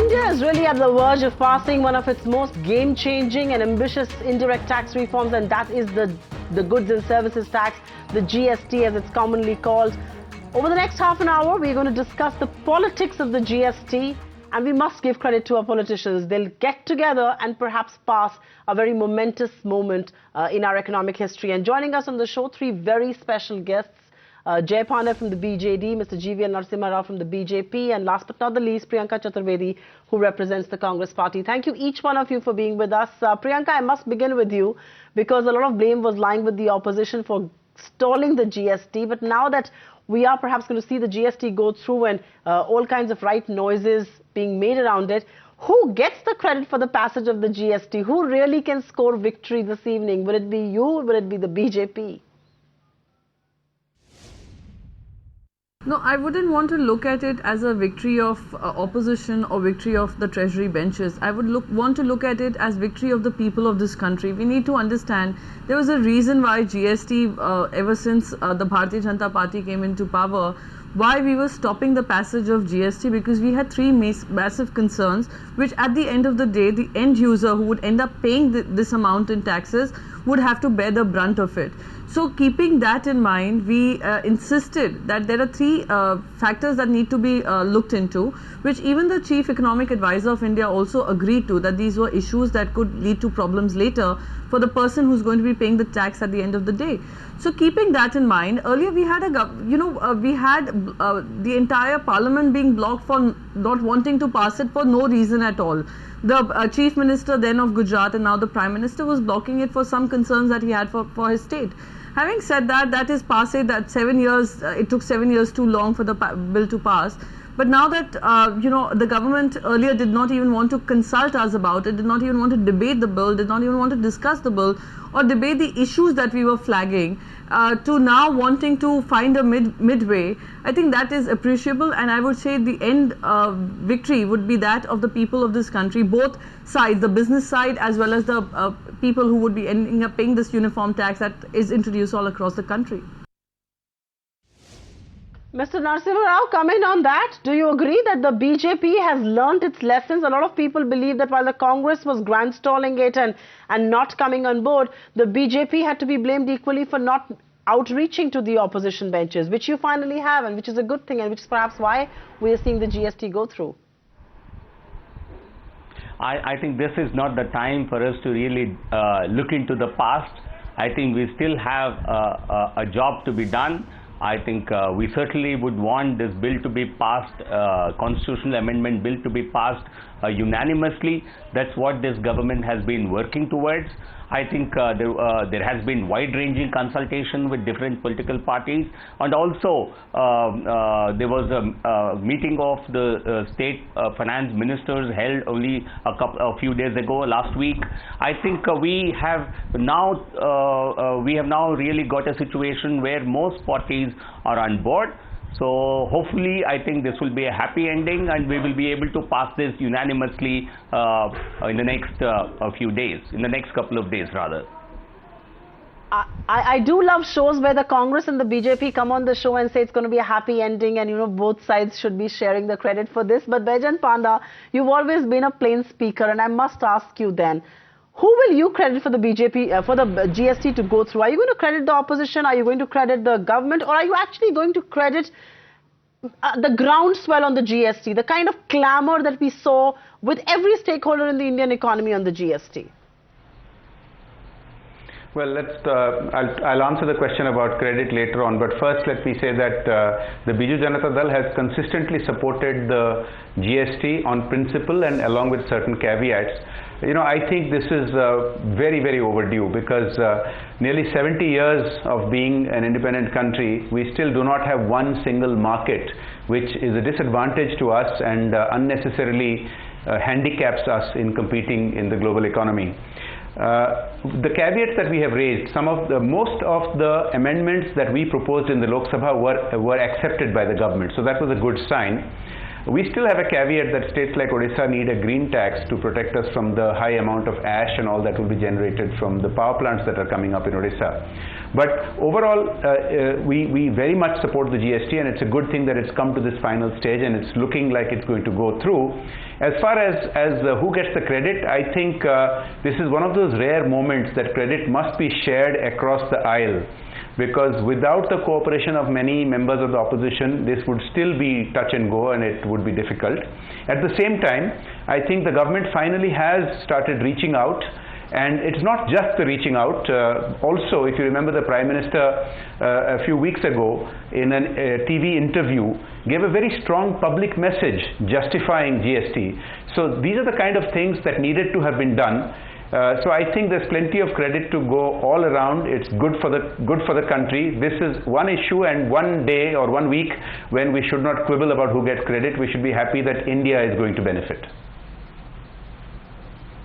India is really at the verge of passing one of its most game-changing and ambitious indirect tax reforms, and that is the goods and services tax, the GST as it's commonly called. Over the next half an hour, we're going to discuss the politics of the GST, and we must give credit to our politicians. They'll get together and perhaps pass a very momentous moment in our economic history. And joining us on the show, three very special guests. Panda from the BJD, Mr. GVL Narsimha Rao from the BJP, and last but not the least, Priyanka Chaturvedi, who represents the Congress party. Thank you, each one of you, for being with us. Priyanka, I must begin with you, because a lot of blame was lying with the opposition for stalling the GST. But now that we are perhaps going to see the GST go through and all kinds of right noises being made around it, who gets the credit for the passage of the GST? Who really can score victory this evening? Will it be you or will it be the BJP? No, I wouldn't want to look at it as a victory of opposition or victory of the treasury benches. I would want to look at it as victory of the people of this country. We need to understand there was a reason why GST, ever since the Bharatiya Janata Party came into power, why we were stopping the passage of GST, because we had three massive concerns, which at the end of the day, the end user who would end up paying this amount in taxes would have to bear the brunt of it. So keeping that in mind, we insisted that there are three factors that need to be looked into, which even the Chief Economic Advisor of India also agreed to, that these were issues that could lead to problems later for the person who's going to be paying the tax at the end of the day. So keeping that in mind, earlier we had the entire parliament being blocked for not wanting to pass it for no reason at all. The Chief Minister then of Gujarat and now the Prime Minister was blocking it for some concerns that he had for his state. Having said that, that is passé, that 7 years, it took 7 years too long for the bill to pass. But now that, the government earlier did not even want to consult us about it, did not even want to debate the bill, did not even want to discuss the bill or debate the issues that we were flagging, to now wanting to find a midway, I think that is appreciable. And I would say the end victory would be that of the people of this country, both sides, the business side as well as the people who would be ending up paying this uniform tax that is introduced all across the country. Mr. Narsimha Rao, comment on that. Do you agree that the BJP has learnt its lessons? A lot of people believe that while the Congress was grandstalling it and not coming on board, the BJP had to be blamed equally for not outreaching to the opposition benches, which you finally have, and which is a good thing, and which is perhaps why we are seeing the GST go through. I think this is not the time for us to really look into the past. I think we still have a job to be done. I think we certainly would want this bill to be passed, constitutional amendment bill to be passed unanimously. That's what this government has been working towards. I think there has been wide-ranging consultation with different political parties, and also there was a meeting of the state finance ministers held only a few days ago, last week. I think we have now really got a situation where most parties are on board. So hopefully, I think this will be a happy ending, and we will be able to pass this unanimously in the next few days, in the next couple of days rather. I do love shows where the Congress and the BJP come on the show and say it's going to be a happy ending, and both sides should be sharing the credit for this. But Biju, Panda, you've always been a plain speaker, and I must ask you then, who will you credit for the BJP, for the GST to go through? Are you going to credit the opposition? Are you going to credit the government? Or are you actually going to credit the groundswell on the GST, the kind of clamor that we saw with every stakeholder in the Indian economy on the GST? Well, I'll answer the question about credit later on, but first let me say that the Biju Janata Dal has consistently supported the GST on principle and along with certain caveats. I think this is very, very overdue, because nearly 70 years of being an independent country, we still do not have one single market, which is a disadvantage to us and unnecessarily handicaps us in competing in the global economy. The caveats that we have raised, most of the amendments that we proposed in the Lok Sabha were accepted by the government, so that was a good sign. We still have a caveat that states like Odisha need a green tax to protect us from the high amount of ash and all that will be generated from the power plants that are coming up in Odisha. But overall, we very much support the GST, and it's a good thing that it's come to this final stage and it's looking like it's going to go through. As far as who gets the credit, I think this is one of those rare moments that credit must be shared across the aisle, because without the cooperation of many members of the opposition, this would still be touch and go and it would be difficult. At the same time, I think the government finally has started reaching out. And it's not just the reaching out. Also, if you remember, the Prime Minister a few weeks ago in a TV interview gave a very strong public message justifying GST. So these are the kind of things that needed to have been done. So I think there's plenty of credit to go all around. It's good for the country. This is one issue and one day or 1 week when we should not quibble about who gets credit. We should be happy that India is going to benefit.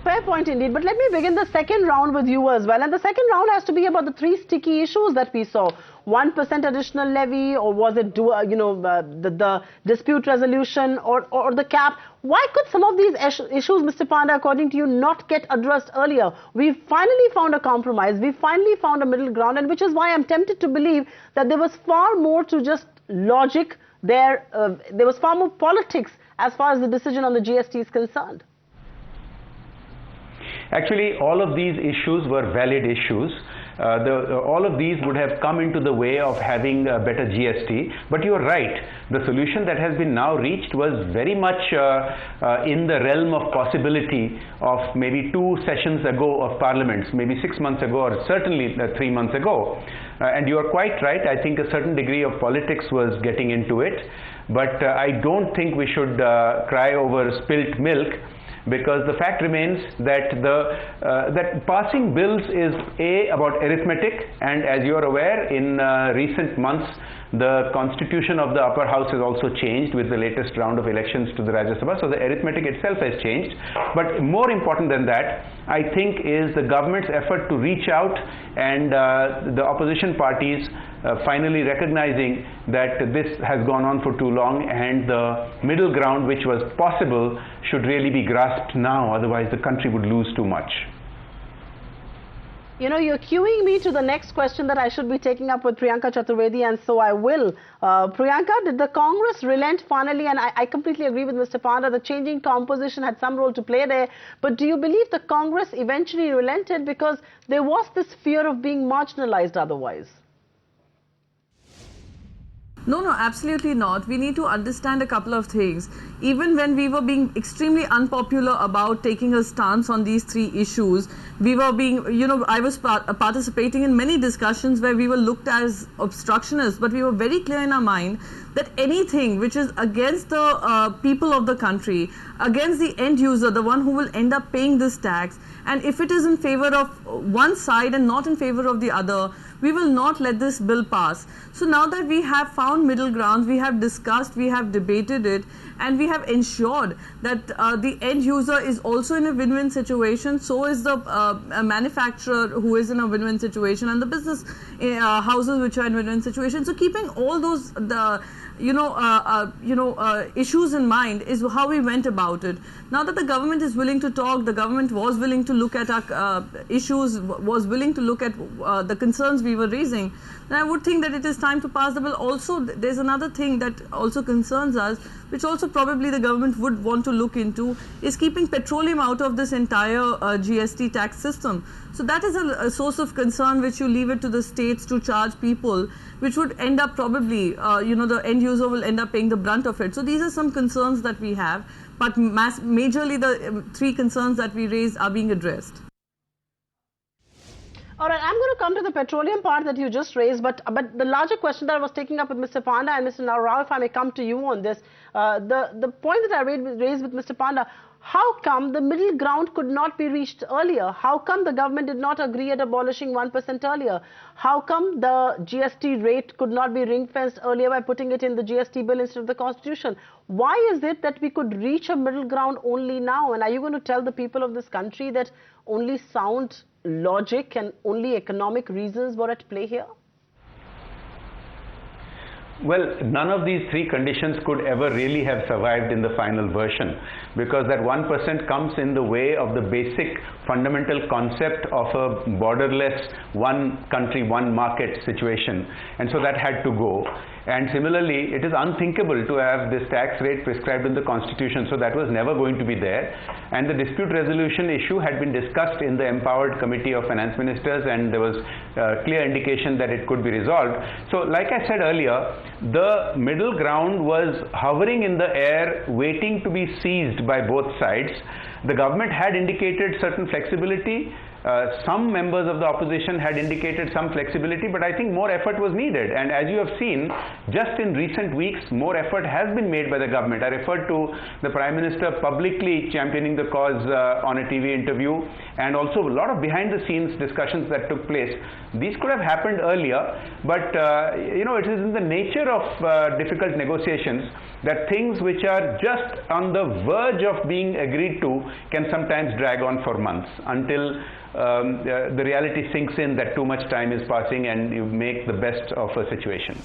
Fair point indeed, but let me begin the second round with you as well. And the second round has to be about the three sticky issues that we saw. 1% additional levy, or was it the dispute resolution or the cap? Why could some of these issues, Mr. Panda, according to you, not get addressed earlier? We've finally found a compromise. We finally found a middle ground, and which is why I'm tempted to believe that there was far more to just logic. There was far more politics as far as the decision on the GST is concerned. Actually, all of these issues were valid issues. All of these would have come into the way of having a better GST. But you're right, the solution that has been now reached was very much in the realm of possibility of maybe 2 sessions ago of parliaments, maybe 6 months ago, or certainly 3 months ago. And you are quite right, I think a certain degree of politics was getting into it. But I don't think we should cry over spilt milk, because the fact remains that that passing bills is about arithmetic, and as you are aware, in recent months the constitution of the upper house has also changed with the latest round of elections to the Rajya Sabha, so the arithmetic itself has changed. But more important than that, I think, is the government's effort to reach out and the opposition parties finally recognizing that this has gone on for too long, and the middle ground which was possible should really be grasped now, otherwise the country would lose too much. You know, you're cueing me to the next question that I should be taking up with Priyanka Chaturvedi, and so I will. Priyanka, did the Congress relent finally? And I completely agree with Mr. Panda, the changing composition had some role to play there. But do you believe the Congress eventually relented because there was this fear of being marginalized otherwise? No, absolutely not. We need to understand a couple of things. Even when we were being extremely unpopular about taking a stance on these 3 issues, we were being, I was participating in many discussions where we were looked as obstructionists, but we were very clear in our mind that anything which is against the people of the country, against the end user, the one who will end up paying this tax, and if it is in favor of one side and not in favor of the other, we will not let this bill pass. So now that we have found middle grounds, we have discussed, we have debated it, and we have ensured that the end user is also in a win-win situation, so is the manufacturer who is in a win-win situation, and the business houses which are in win-win situation. So keeping all those issues in mind is how we went about it. Now that the government is willing to talk, the government was willing to look at our issues, was willing to look at the concerns we were raising, then I would think that it is time to pass the bill. Also, there's another thing that also concerns us, which also probably the government would want to look into, is keeping petroleum out of this entire GST tax system. So that is a source of concern which you leave it to the states to charge people, which would end up probably, the end user will end up paying the brunt of it. So these are some concerns that we have, but majorly the 3 concerns that we raised are being addressed. All right, I'm going to come to the petroleum part that you just raised, but the larger question that I was taking up with Mr. Panda and Mr. Rao, if I may come to you on this, the point that I raised with Mr. Panda, how come the middle ground could not be reached earlier? How come the government did not agree at abolishing 1% earlier? How come the GST rate could not be ring-fenced earlier by putting it in the GST bill instead of the Constitution? Why is it that we could reach a middle ground only now? And are you going to tell the people of this country that only sound logic and only economic reasons were at play here? Well, none of these three conditions could ever really have survived in the final version, because that 1% comes in the way of the basic fundamental concept of a borderless one country, one market situation, and so that had to go. And similarly, it is unthinkable to have this tax rate prescribed in the constitution, so that was never going to be there. And the dispute resolution issue had been discussed in the empowered committee of finance ministers, and there was clear indication that it could be resolved. So like I said earlier, the middle ground was hovering in the air, waiting to be seized by both sides. The government had indicated certain flexibility. Some members of the opposition had indicated some flexibility, but I think more effort was needed. And as you have seen, just in recent weeks, more effort has been made by the government. I referred to the Prime Minister publicly championing the cause on a TV interview, and also a lot of behind-the-scenes discussions that took place. These could have happened earlier, but you know, it is in the nature of difficult negotiations that things which are just on the verge of being agreed to can sometimes drag on for months until the reality sinks in that too much time is passing and you make the best of a situation.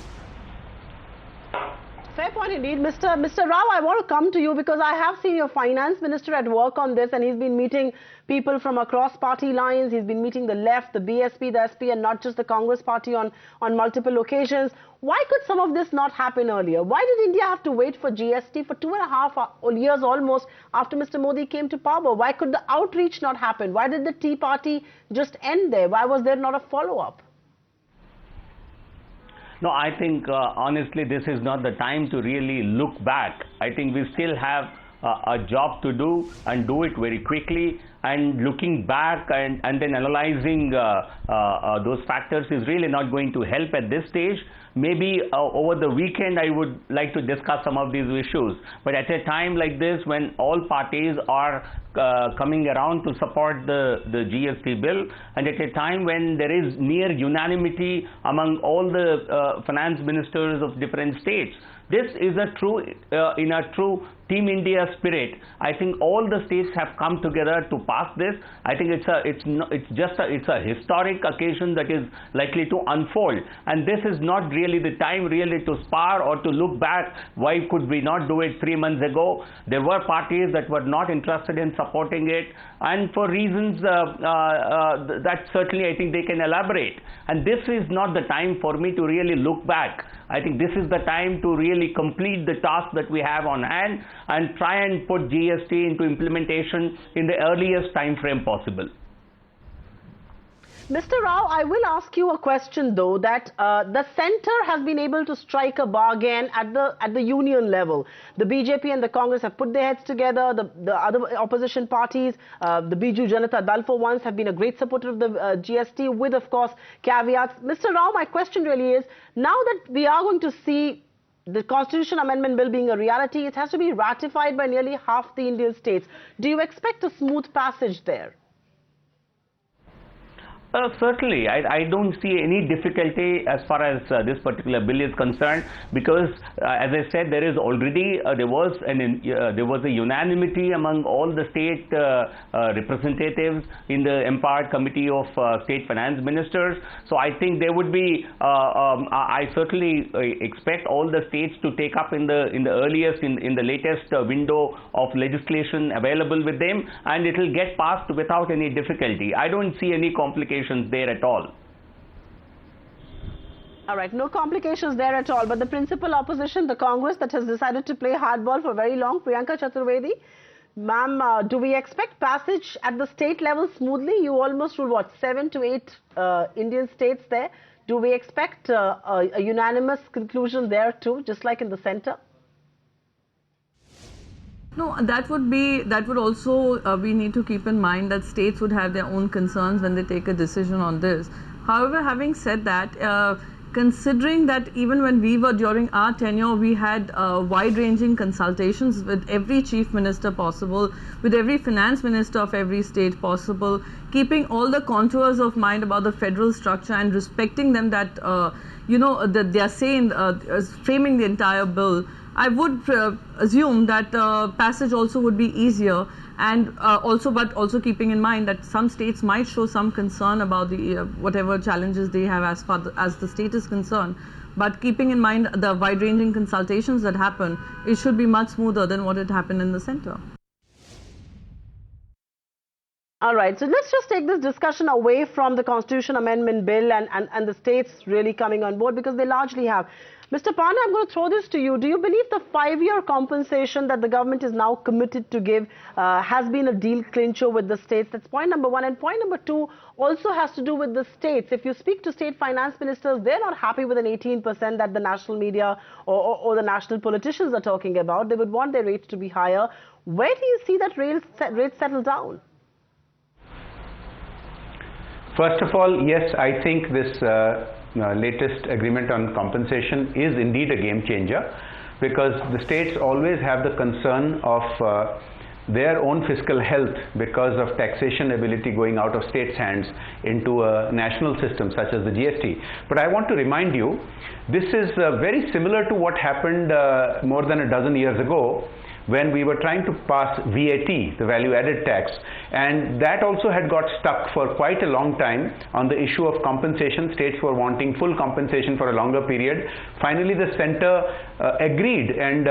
Fair point indeed. Mr. Rao, I want to come to you because I have seen your finance minister at work on this, and he's been meeting people from across party lines. He's been meeting the left, the BSP, the SP, and not just the Congress party on multiple occasions. Why could some of this not happen earlier? Why did India have to wait for GST for 2.5 years almost after Mr. Modi came to power? Why could the outreach not happen? Why did the Tea Party just end there? Why was there not a follow-up? No, I think honestly this is not the time to really look back. I think we still have a job to do, and do it very quickly. And looking back and then analyzing those factors is really not going to help at this stage. Maybe over the weekend I would like to discuss some of these issues. But at a time like this, when all parties are coming around to support the GST bill, and at a time when there is near unanimity among all the finance ministers of different states, this is a true, in a true Team India spirit. I think all the states have come together to pass this. I think it's a historic occasion that is likely to unfold, and this is not really the time really to spar or to look back. Why could we not do it 3 months ago? There were parties that were not interested in supporting it, and for reasons that certainly I think they can elaborate. And this is not the time for me to really look back. I think this is the time to really complete the task that we have on hand and try and put GST into implementation in the earliest time frame possible. Mr. Rao, I will ask you a question though, that the centre has been able to strike a bargain at the union level. The BJP and the Congress have put their heads together. The other opposition parties, the Biju, Janata Dal for once, have been a great supporter of the GST, with of course caveats. Mr. Rao, my question really is, now that we are going to see the Constitution Amendment Bill being a reality, it has to be ratified by nearly half the Indian states. Do you expect a smooth passage there? Certainly, I don't see any difficulty as far as this particular bill is concerned, because as I said, there is already there was a unanimity among all the state representatives in the empowered committee of state finance ministers. So I think there would be I certainly expect all the states to take up in the earliest, in the latest window of legislation available with them, and it will get passed without any difficulty. I don't see any complications there at all. All right, no complications there at all. But the principal opposition, the Congress, that has decided to play hardball for very long, Priyanka Chaturvedi, ma'am, do we expect passage at the state level smoothly? You almost rule what, 7 to 8 Indian states there. Do we expect a unanimous conclusion there too, just like in the centre? No, that would also, we need to keep in mind that states would have their own concerns when they take a decision on this. However, having said that, considering that even when we were during our tenure, we had wide-ranging consultations with every chief minister possible, with every finance minister of every state possible, keeping all the contours of mind about the federal structure and respecting them, that, you know, that they are saying, framing the entire bill, I would assume that passage also would be easier. And also keeping in mind that some states might show some concern about the whatever challenges they have as far as the state is concerned. But keeping in mind the wide-ranging consultations that happen, it should be much smoother than what had happened in the center. All right, so let's just take this discussion away from the Constitution Amendment Bill and the states really coming on board, because they largely have. Mr. Panda, I'm going to throw this to you. Do you believe the 5-year compensation that the government is now committed to give has been a deal clincher with the states? That's point number one. And point number two also has to do with the states. If you speak to state finance ministers, they're not happy with an 18% that the national media or the national politicians are talking about. They would want their rates to be higher. Where do you see that rates settle down? First of all, yes, I think this latest agreement on compensation is indeed a game changer, because the states always have the concern of their own fiscal health because of taxation ability going out of states' hands into a national system such as the GST. But I want to remind you, this is very similar to what happened more than a dozen years ago, when we were trying to pass VAT, the value added tax, and that also had got stuck for quite a long time on the issue of compensation. States were wanting full compensation for a longer period. Finally, the center agreed and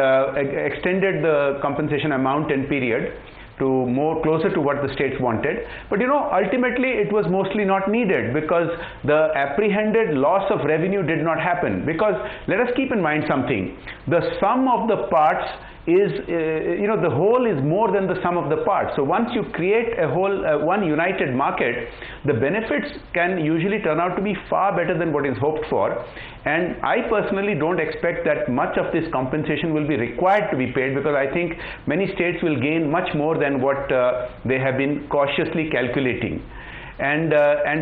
extended the compensation amount and period to more closer to what the states wanted. But you know, ultimately it was mostly not needed, because the apprehended loss of revenue did not happen. Because let us keep in mind something, the sum of the parts is, the whole is more than the sum of the parts. So once you create a whole, one united market, the benefits can usually turn out to be far better than what is hoped for. And I personally don't expect that much of this compensation will be required to be paid, because I think many states will gain much more than what they have been cautiously calculating. And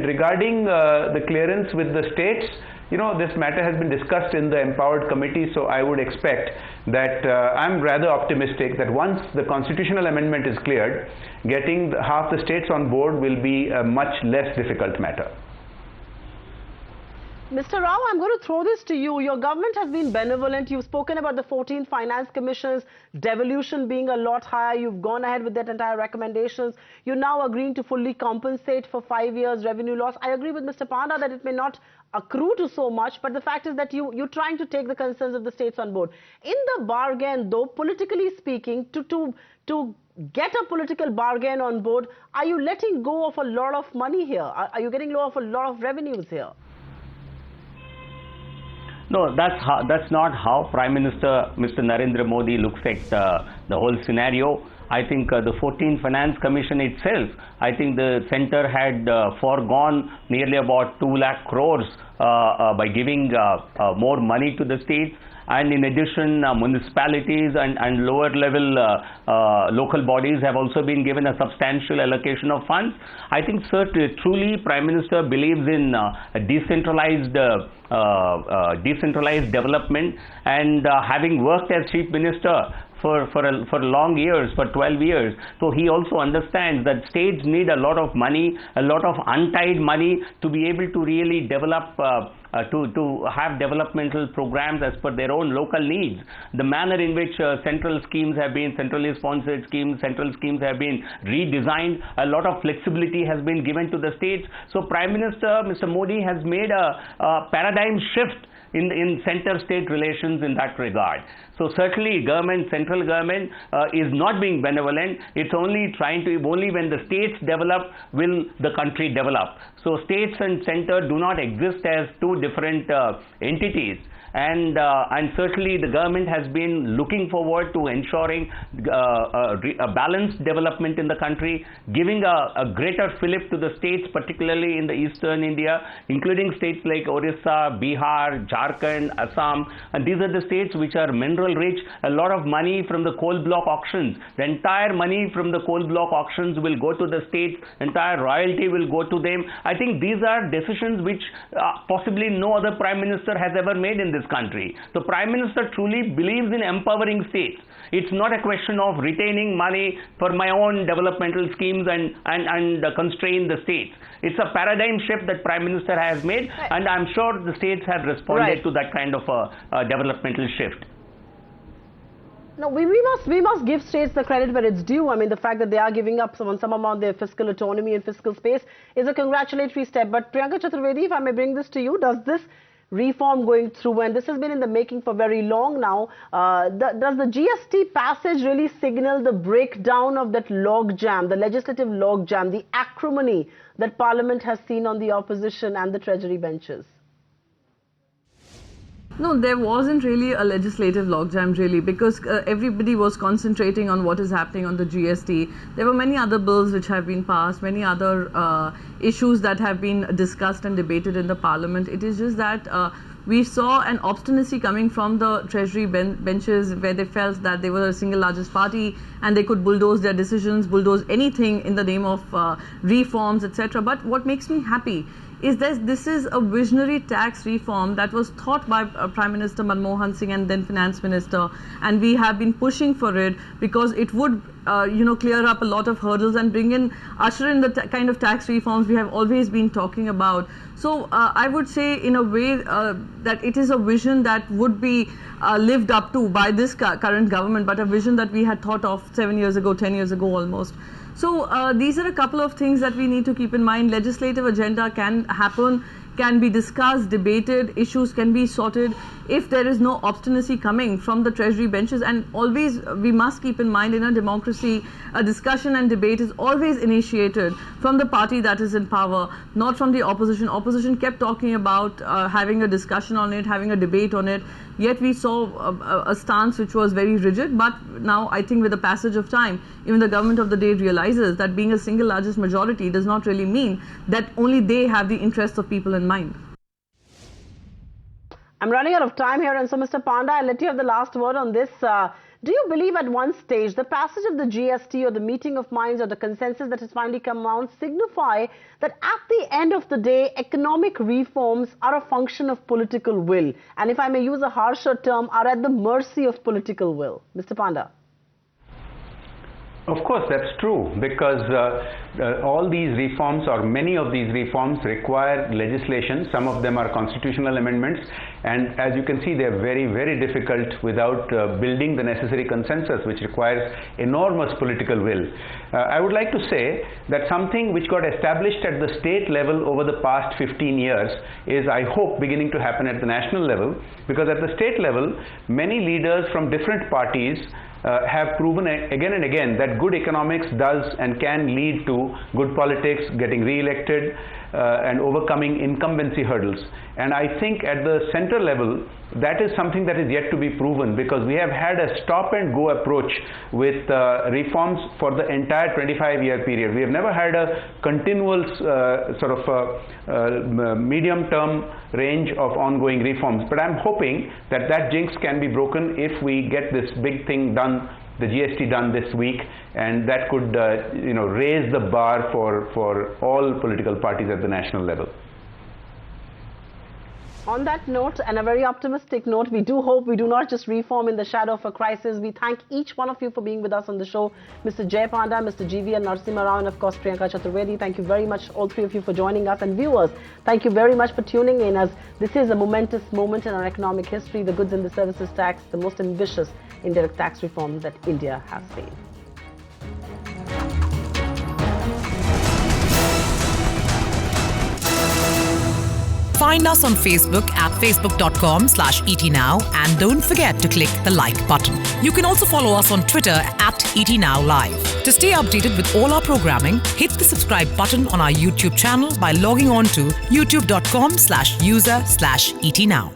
regarding the clearance with the states, you know, this matter has been discussed in the empowered committee, so I would expect that I'm rather optimistic that once the constitutional amendment is cleared, getting half the states on board will be a much less difficult matter. Mr. Rao, I'm going to throw this to you. Your government has been benevolent. You've spoken about the 14 finance commissions, devolution being a lot higher. You've gone ahead with that entire recommendations. You're now agreeing to fully compensate for 5 years revenue loss. I agree with Mr. Panda that it may not accrue to so much, but the fact is that you're trying to take the concerns of the states on board. In the bargain, though, politically speaking, to get a political bargain on board, are you letting go of a lot of money here? Are you getting go of a lot of revenues here? No, that's not how Prime Minister Mr. Narendra Modi looks at the whole scenario. I think the 14th Finance Commission itself, I think the centre had foregone nearly about 2 lakh crores by giving more money to the states. And in addition, municipalities and lower level local bodies have also been given a substantial allocation of funds. I think truly Prime Minister believes in decentralized development, and having worked as Chief Minister for long years, for 12 years. So he also understands that states need a lot of money, a lot of untied money to be able to really develop, to have developmental programs as per their own local needs. The manner in which centrally sponsored schemes, central schemes have been redesigned, a lot of flexibility has been given to the states. So Prime Minister Mr. Modi has made a paradigm shift in center-state relations in that regard. So certainly central government is not being benevolent. It's only trying to, only when the states develop will the country develop. So states and center do not exist as two different entities. And certainly the government has been looking forward to ensuring a balanced development in the country, giving a greater fillip to the states, particularly in the eastern India, including states like Orissa, Bihar, Jharkhand, Assam. And these are the states which are mineral rich. A lot of money from the coal block auctions. The entire money from the coal block auctions will go to the states. Entire royalty will go to them. I think these are decisions which possibly no other Prime Minister has ever made in this country. The Prime Minister truly believes in empowering states. It's not a question of retaining money for my own developmental schemes and constrain the states. It's a paradigm shift that Prime Minister has made, and I'm sure the states have responded to that kind of a developmental shift. No, we must give states the credit where it's due. I mean, the fact that they are giving up some amount of their fiscal autonomy and fiscal space is a congratulatory step. But Priyanka Chaturvedi, if I may bring this to you, does this reform going through, and this has been in the making for very long now, does the GST passage really signal the breakdown of that logjam, the legislative logjam, the acrimony that Parliament has seen on the opposition and the Treasury benches? No, there wasn't really a legislative logjam really, because everybody was concentrating on what is happening on the GST. There were many other bills which have been passed, many other issues that have been discussed and debated in the Parliament. It is just that we saw an obstinacy coming from the Treasury benches, where they felt that they were the single largest party and they could bulldoze their decisions, bulldoze anything in the name of reforms, etc. But what makes me happy is that this is a visionary tax reform that was thought by Prime Minister Manmohan Singh and then Finance Minister, and we have been pushing for it because it would clear up a lot of hurdles and usher in the kind of tax reforms we have always been talking about. So I would say in a way that it is a vision that would be lived up to by this current government, but a vision that we had thought of 7 years ago, 10 years ago almost. So these are a couple of things that we need to keep in mind. Legislative agenda can happen, can be discussed, debated, issues can be sorted if there is no obstinacy coming from the Treasury benches. And always we must keep in mind, in a democracy, a discussion and debate is always initiated from the party that is in power, not from the opposition. Opposition kept talking about having a discussion on it, having a debate on it, yet we saw a stance which was very rigid. But now I think with the passage of time, even the government of the day realizes that being a single largest majority does not really mean that only they have the interests of people in mind. I'm running out of time here, and so Mr. Panda, I'll let you have the last word on this. Do you believe at one stage the passage of the GST or the meeting of minds or the consensus that has finally come out signify that at the end of the day, economic reforms are a function of political will, and if I may use a harsher term, are at the mercy of political will? Mr. Panda. Of course, that's true, because all these reforms, or many of these reforms, require legislation. Some of them are constitutional amendments, and as you can see, they are very, very difficult without building the necessary consensus, which requires enormous political will. I would like to say that something which got established at the state level over the past 15 years is, I hope, beginning to happen at the national level, because at the state level, many leaders from different parties have proven again and again that good economics does and can lead to good politics, getting re-elected, and overcoming incumbency hurdles. And I think at the center level, that is something that is yet to be proven, because we have had a stop-and-go approach with reforms for the entire 25-year period. We have never had a continual medium-term range of ongoing reforms. But I'm hoping that that jinx can be broken if we get this big thing done, the GST done this week, and that could raise the bar for all political parties at the national level. On that note, and a very optimistic note, we do hope we do not just reform in the shadow of a crisis. We thank each one of you for being with us on the show. Mr. Jay Panda, Mr. GVL Narsimha Rao, and of course Priyanka Chaturvedi. Thank you very much, all three of you, for joining us. And viewers, thank you very much for tuning in, as this is a momentous moment in our economic history, the goods and the services tax, the most ambitious indirect tax reform that India has seen. Find us on Facebook at facebook.com/ETNow, and don't forget to click the like button. You can also follow us on Twitter at ET Now Live. To stay updated with all our programming, hit the subscribe button on our YouTube channel by logging on to youtube.com/user/ETNow.